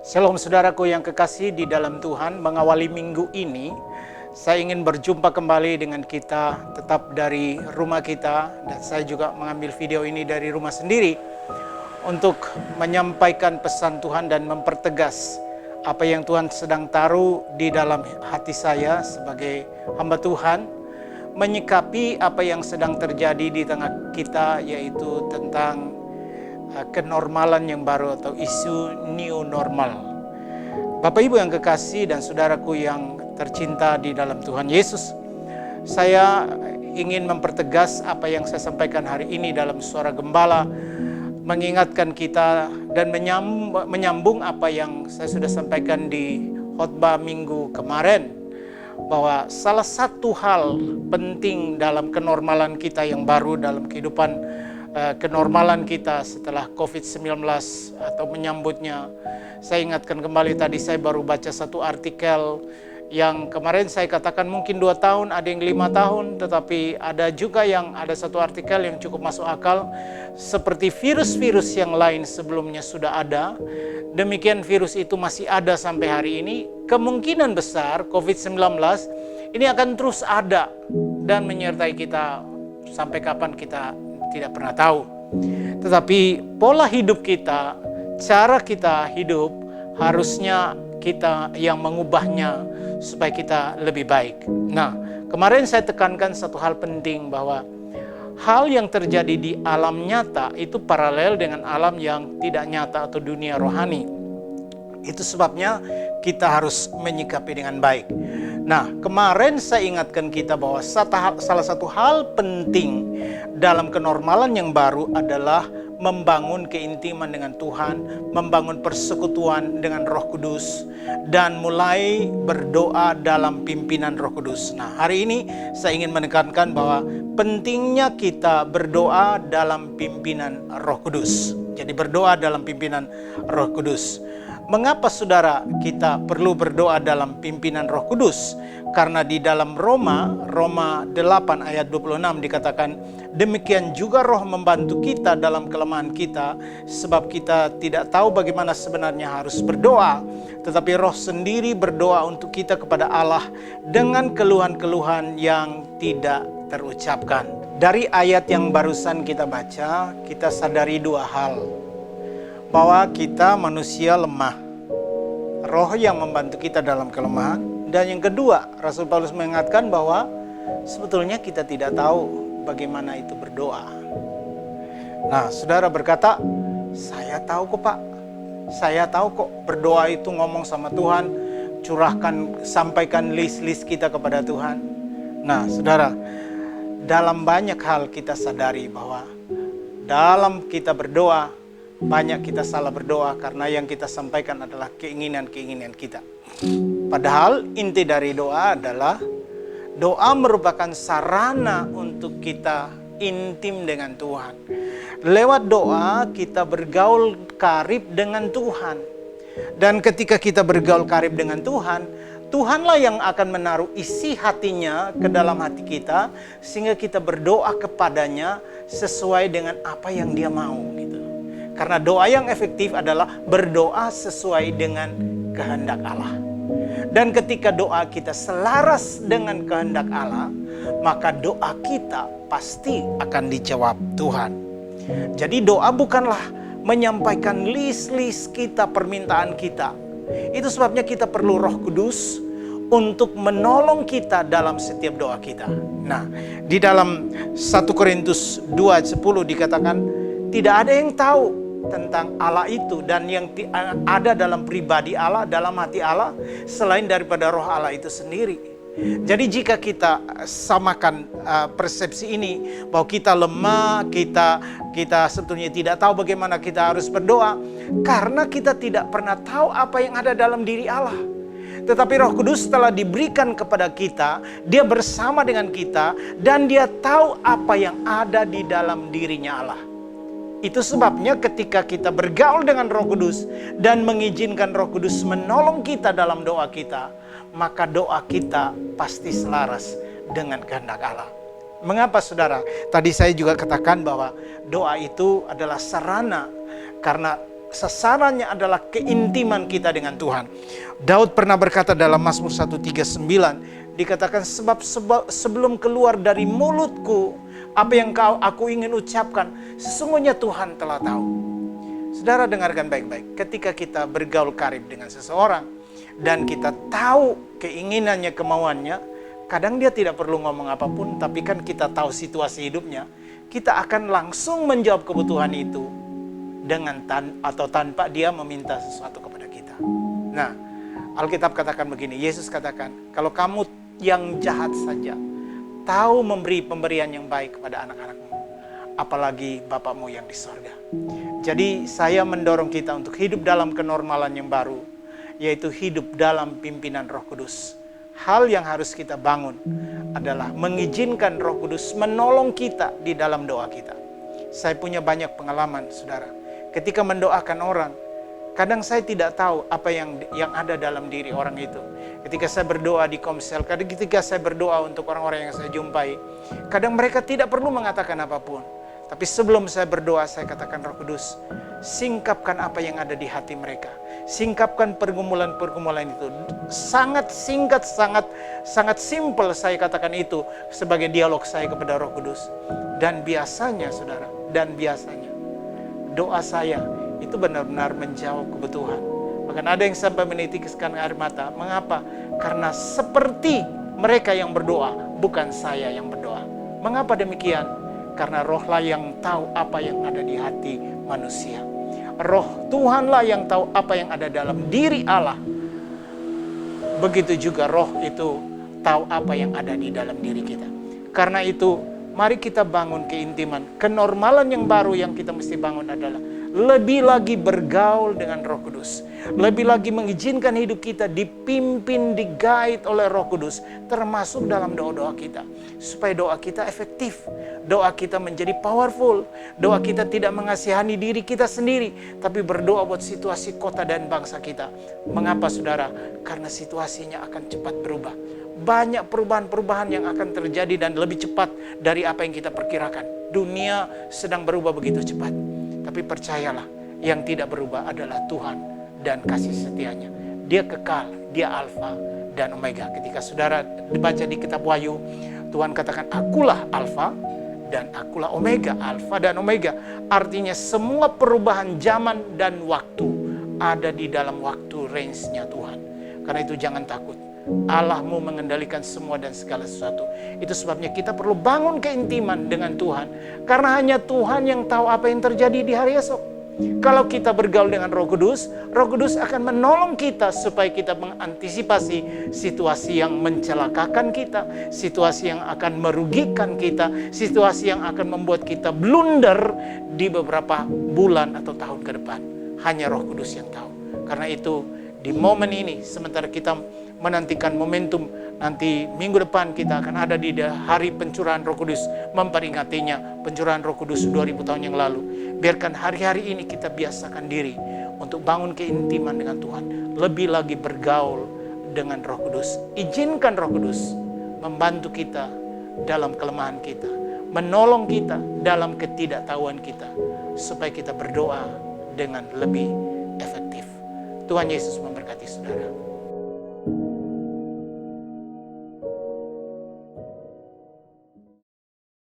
Shalom saudaraku yang kekasih di dalam Tuhan. Mengawali minggu ini, saya ingin berjumpa kembali dengan kita tetap dari rumah kita. Dan saya juga mengambil video ini dari rumah sendiri untuk menyampaikan pesan Tuhan dan mempertegas apa yang Tuhan sedang taruh di dalam hati saya sebagai hamba Tuhan, menyikapi apa yang sedang terjadi di tengah kita, yaitu tentang kenormalan yang baru atau isu new normal. Bapak Ibu yang kekasih dan saudaraku yang tercinta di dalam Tuhan Yesus, saya ingin mempertegas apa yang saya sampaikan hari ini dalam Suara Gembala, mengingatkan kita dan menyambung apa yang saya sudah sampaikan di khotbah minggu kemarin, bahwa salah satu hal penting dalam kenormalan kita yang baru, dalam kehidupan kenormalan kita setelah COVID-19 atau menyambutnya. Saya ingatkan kembali, tadi saya baru baca satu artikel yang kemarin saya katakan mungkin 2 tahun, ada yang 5 tahun, tetapi ada juga yang ada satu artikel yang cukup masuk akal. Seperti virus-virus yang lain sebelumnya sudah ada, demikian virus itu masih ada sampai hari ini. Kemungkinan besar COVID-19 ini akan terus ada dan menyertai kita sampai kapan kita tidak pernah tahu. Tetapi pola hidup kita, cara kita hidup, harusnya kita yang mengubahnya supaya kita lebih baik. Nah, kemarin saya tekankan satu hal penting, bahwa hal yang terjadi di alam nyata itu paralel dengan alam yang tidak nyata atau dunia rohani. Itu sebabnya kita harus menyikapi dengan baik. Nah, kemarin saya ingatkan kita bahwa salah satu hal penting dalam kenormalan yang baru adalah membangun keintiman dengan Tuhan, membangun persekutuan dengan Roh Kudus, dan mulai berdoa dalam pimpinan Roh Kudus. Nah, hari ini saya ingin menekankan bahwa pentingnya kita berdoa dalam pimpinan Roh Kudus. Jadi berdoa dalam pimpinan Roh Kudus. Mengapa saudara kita perlu berdoa dalam pimpinan Roh Kudus? Karena di dalam Roma 8 ayat 26 dikatakan, demikian juga Roh membantu kita dalam kelemahan kita, sebab kita tidak tahu bagaimana sebenarnya harus berdoa, tetapi Roh sendiri berdoa untuk kita kepada Allah dengan keluhan-keluhan yang tidak terucapkan. Dari ayat yang barusan kita baca, kita sadari 2 hal. Bahwa kita manusia lemah, Roh yang membantu kita dalam kelemahan. Dan yang kedua, Rasul Paulus mengingatkan bahwa sebetulnya kita tidak tahu bagaimana itu berdoa. Nah, saudara berkata, saya tahu kok Pak, saya tahu kok berdoa itu ngomong sama Tuhan, curahkan, sampaikan list-list kita kepada Tuhan. Nah, saudara, dalam banyak hal kita sadari bahwa dalam kita berdoa, banyak kita salah berdoa karena yang kita sampaikan adalah keinginan-keinginan kita. Padahal inti dari doa adalah doa merupakan sarana untuk kita intim dengan Tuhan. Lewat doa kita bergaul karib dengan Tuhan. Dan ketika kita bergaul karib dengan Tuhan, Tuhanlah yang akan menaruh isi hatinya ke dalam hati kita, sehingga kita berdoa kepadanya sesuai dengan apa yang Dia mau gitu. Karena doa yang efektif adalah berdoa sesuai dengan kehendak Allah. Dan ketika doa kita selaras dengan kehendak Allah, maka doa kita pasti akan dijawab Tuhan. Jadi doa bukanlah menyampaikan list-list kita, permintaan kita. Itu sebabnya kita perlu Roh Kudus untuk menolong kita dalam setiap doa kita. Nah, di dalam 1 Korintus 2:10 dikatakan, tidak ada yang tahu tentang Allah itu dan yang ada dalam pribadi Allah, dalam hati Allah, selain daripada Roh Allah itu sendiri. Jadi jika kita samakan persepsi ini, bahwa kita lemah, kita sebetulnya tidak tahu bagaimana kita harus berdoa, karena kita tidak pernah tahu apa yang ada dalam diri Allah. Tetapi Roh Kudus telah diberikan kepada kita, Dia bersama dengan kita, dan Dia tahu apa yang ada di dalam dirinya Allah. Itu sebabnya ketika kita bergaul dengan Roh Kudus dan mengizinkan Roh Kudus menolong kita dalam doa kita, maka doa kita pasti selaras dengan kehendak Allah. Mengapa saudara? Tadi saya juga katakan bahwa doa itu adalah sarana, karena sasarannya adalah keintiman kita dengan Tuhan. Daud pernah berkata dalam Mazmur 139, dikatakan sebelum keluar dari mulutku apa yang aku ingin ucapkan, sesungguhnya Tuhan telah tahu. Saudara dengarkan baik-baik, ketika kita bergaul karib dengan seseorang dan kita tahu keinginannya, kemauannya, kadang dia tidak perlu ngomong apapun, tapi kan kita tahu situasi hidupnya, kita akan langsung menjawab kebutuhan itu dengan atau tanpa dia meminta sesuatu kepada kita. Nah, Alkitab katakan begini, Yesus katakan, kalau kamu yang jahat saja tahu memberi pemberian yang baik kepada anak-anakmu, apalagi Bapakmu yang di sorga. Jadi saya mendorong kita untuk hidup dalam kenormalan yang baru, yaitu hidup dalam pimpinan Roh Kudus. Hal yang harus kita bangun adalah mengizinkan Roh Kudus menolong kita di dalam doa kita. Saya punya banyak pengalaman, saudara. Ketika mendoakan orang, kadang saya tidak tahu apa yang ada dalam diri orang itu. Ketika saya berdoa di komsel, ketika saya berdoa untuk orang-orang yang saya jumpai, kadang mereka tidak perlu mengatakan apapun. Tapi sebelum saya berdoa, saya katakan, Roh Kudus, singkapkan apa yang ada di hati mereka. Singkapkan pergumulan-pergumulan itu. Sangat singkat, sangat simpel saya katakan itu sebagai dialog saya kepada Roh Kudus. Dan biasanya, saudara, doa saya itu benar-benar menjawab kebutuhan. Bahkan ada yang sampai menitikkan air mata. Mengapa? Karena seperti mereka yang berdoa, bukan saya yang berdoa. Mengapa demikian? Karena Rohlah yang tahu apa yang ada di hati manusia. Roh Tuhanlah yang tahu apa yang ada dalam diri Allah. Begitu juga Roh itu tahu apa yang ada di dalam diri kita. Karena itu, mari kita bangun keintiman. Kenormalan yang baru yang kita mesti bangun adalah lebih lagi bergaul dengan Roh Kudus. Lebih lagi mengizinkan hidup kita dipimpin, di-guide oleh Roh Kudus. Termasuk dalam doa-doa kita. Supaya doa kita efektif. Doa kita menjadi powerful. Doa kita tidak mengasihani diri kita sendiri. Tapi berdoa buat situasi kota dan bangsa kita. Mengapa, saudara? Karena situasinya akan cepat berubah. Banyak perubahan-perubahan yang akan terjadi dan lebih cepat dari apa yang kita perkirakan. Dunia sedang berubah begitu cepat. Tapi percayalah, yang tidak berubah adalah Tuhan dan kasih setianya. Dia kekal, dia Alfa dan Omega. Ketika saudara dibaca di kitab Wahyu, Tuhan katakan, akulah Alfa dan akulah Omega. Alfa dan Omega artinya semua perubahan zaman dan waktu ada di dalam waktu range-nya Tuhan. Karena itu jangan takut. Allahmu mengendalikan semua dan segala sesuatu. Itu sebabnya kita perlu bangun keintiman dengan Tuhan. Karena hanya Tuhan yang tahu apa yang terjadi di hari esok. Kalau kita bergaul dengan Roh Kudus akan menolong kita supaya kita mengantisipasi situasi yang mencelakakan kita, situasi yang akan merugikan kita, situasi yang akan membuat kita blunder di beberapa bulan atau tahun ke depan. Hanya Roh Kudus yang tahu. Karena itu di momen ini, sementara kita menantikan momentum nanti minggu depan kita akan ada di hari pencurahan Roh Kudus, memperingatinya pencurahan Roh Kudus 2000 tahun yang lalu. Biarkan hari-hari ini kita biasakan diri untuk bangun keintiman dengan Tuhan, lebih lagi bergaul dengan Roh Kudus. Izinkan Roh Kudus membantu kita dalam kelemahan kita, menolong kita dalam ketidaktahuan kita, supaya kita berdoa dengan lebih efektif. Tuhan Yesus memberkati saudara.